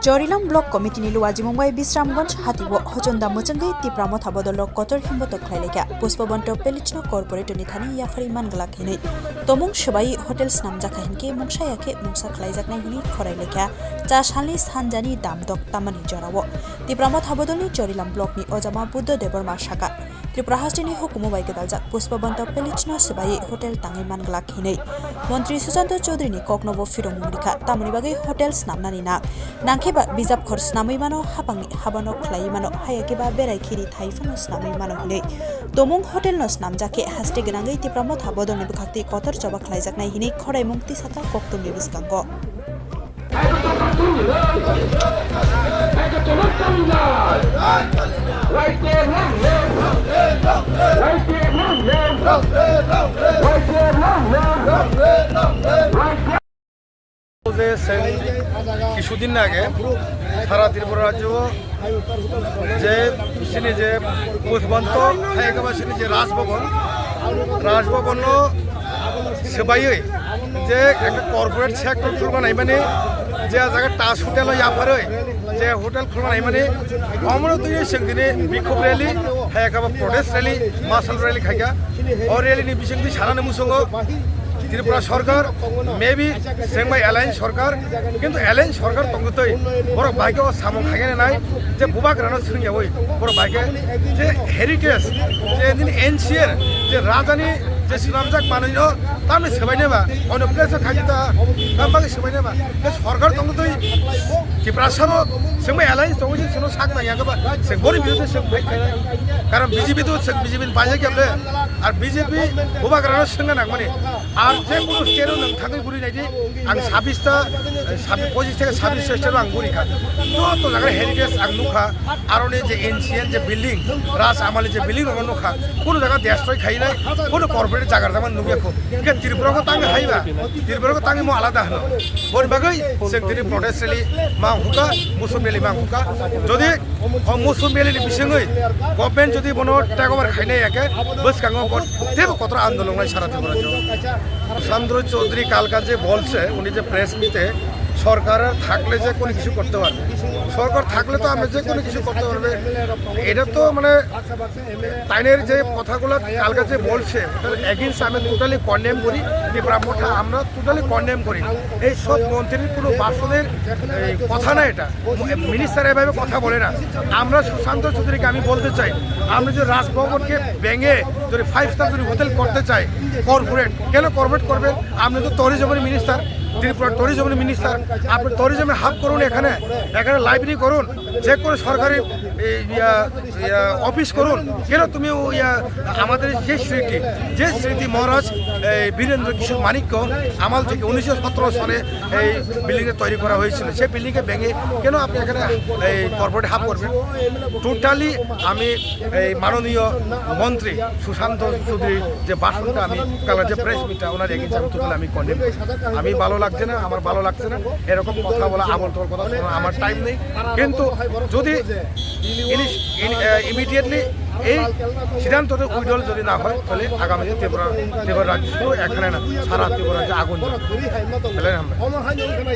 Jorilam Block Committee ni Luaji Mumbai Bisramganj Hatibo Hojonda Mujangai Tipramo Thabodolo Kotor Himboto Khlaileka Puspabonto Pelichno Corporate ni Thani Yafari Mangala Khini Tomung Shabai Hotels Namjaka Hinke Mungshayake Mungsa Khlaijaknai Hini Khoraileka Chashali Sanjani Damdok Tamani Jorawo Tipramo Thabodolni Jorilam Block ni Ojama Buddha Debor Mashaka Tripura Hastini Hukumu Baikadalja Puspabonto Pelichno Shabai Hotel Tangi Mangala Khini Montri Susanto Chaudhary ni Koknobo Firomurika Tamani Bagai Hotels Namnani na Nangkeba Bizap Khors Namai Mano Hapangi Habano Klai Mano Hayakeba Berai Kiri Thaifanos Namai Mano Hile Tomung Hotel Nos Namjake Haste Ganangai Tipramo Thabodol ni Bukakti Kotor Joba Khlaijaknai Hini Khorai Mungti Sata Koktum Lebiskango কিছুদিন আগে সারা ত্রিপুরা রাজ্য যে পুষ্পবন্ত হাইকাবাসিনী যে রাজভবন সেবাই যে একটা corporate sector খুলবানাই মানে যে জায়গা টাচ হোটেল ইয়াফারে যে হোটেল খুলবানাই মানে আমরা দুই সেদিনে বিক্ষোভ র্যালি হাইকাবা প্রটেস্ট র্যালি মার্শাল র্যালি খাইকা ও র্যালি নি বিশেষ সারানো মুসঙ্গ ত্রিপুরা সরকার মেবি সেংবাই এলায়েন্স সরকার কিন্তু এলায়েন্স সরকার তঙ্গতই বড় বাইকে সামো খাইনে নাই যে বুবাক রানা সিং ওই বড় বাইকে যে হেরিটেজ যে দিন এনসিএর যে রাজধানী যে শ্রীরামজাক মাননীয় তামনি সেবাই নেবা অন্য প্লেসে খাইতা তামবাকে সেবাই নেবা সরকার তঙ্গতই ত্রিপুরা সামো সেংবাই এলায়েন্স তঙ্গজি সেনো সাক নাইয়াগবা সে গরিব বিরুদ্ধে সে ফাইট খাই কারণ বিজেপি তো বিজেপি বাজে কেমলে আর বিজেপি বুবাক রানা সিং নাগমানি আর যে কোনো স্টেরও নोंथाङै गुरि नायदि आं 25 থেকে 26 स्टेरও आं गुरिखा तो जागा हेरिटेज आं नुखा आरने जे एनसीएन जे बिल्डिं राज आमाले जे बिल्डिं रङ नुखा कोनो जागा देस्ट्रय खाइनाय कोनो कर्पोरेट जागा जामान नुबियाखौ के त्रिपुराखौ तांगे हाइबा त्रिपुराखौ तांगे मो आलादा हनो बोर बागै जों दिनै प्रटेस्ट रेली मा हुका मुसुम रेली मा हुका जदि मुसुम रेलिनि बिसङै गभर्नमेन्ट जदि बनो टेक ओभार खाइनाय एके बसकाङो जेबो कतरा आन्दोलन नाय सारा त्रिपुरा সুশান্ত চৌধুরী কালকার যে বলছে উনি যে প্রেস মিটে সরকারের থাকলে যে কোনো কিছু করতে পারবে সরকার থাকলে তো আমি যে কোনো কিছু করতে পারবে এটা তো মানে তাইনের যে কথাগুলো কালকার যে বলছে ওটার এগেইনস্ট আমি টোটালি কন্ডেম করি ব্রাহ্মণটা আমরা টোটালি কন্ডেম করি এই সব মন্ত্রীর কোনো বাসনের কথা না এটা মিনিস্টার এভাবে কথা বলে না আমরা সুশান্ত চৌধুরীকে আমি বলতে চাই আমরা যে রাজভবনকে ভেঙে যদি 5 স্টার যদি হোটেল করতে চাই কর্পোরেট কেন কর্পোরেট করবেন আপনি তো ট্যুরিজমের মিনিস্টার ত্রিপুরা ট্যুরিজমের মিনিস্টার আপনি ট্যুরিজমের হাব করুন এখানে লাইব্রেরি করুন যে কোনো সরকারি অফিস করুন কেন তুমি আমাদের যে স্মৃতি মহারাজ বীরেন্দ্র কিশোর মানিক্য আমাল থেকে 1917 সালে এই বিল্ডিংটা তৈরি করা হয়েছিল সেই বিল্ডিংকে ভেঙে কেন আপনি এখানে এই কর্পোরেট হাব করবেন টোটালি আমি এই মাননীয় মন্ত্রী সুশান্ত চৌধুরী যে ভাষণটা আমি কালকে যে প্রেস মিটটা ওনার এগেইনস্ট আমি টোটালি আমি কন্ডেম আমি ভালো লাগছে না আমার ভালো লাগছে না এরকম কথা বলা আমল তোর কথা শোনা আমার টাইম নেই কিন্তু যদি ইমিডিয়েটলি এই সিদ্ধান্তটা উইডল যদি না হয় তাহলে আগামী ত্রিপুরা রাজ্য এখানে না সারা ত্রিপুরা রাজ্যে আগুন জ্বলবে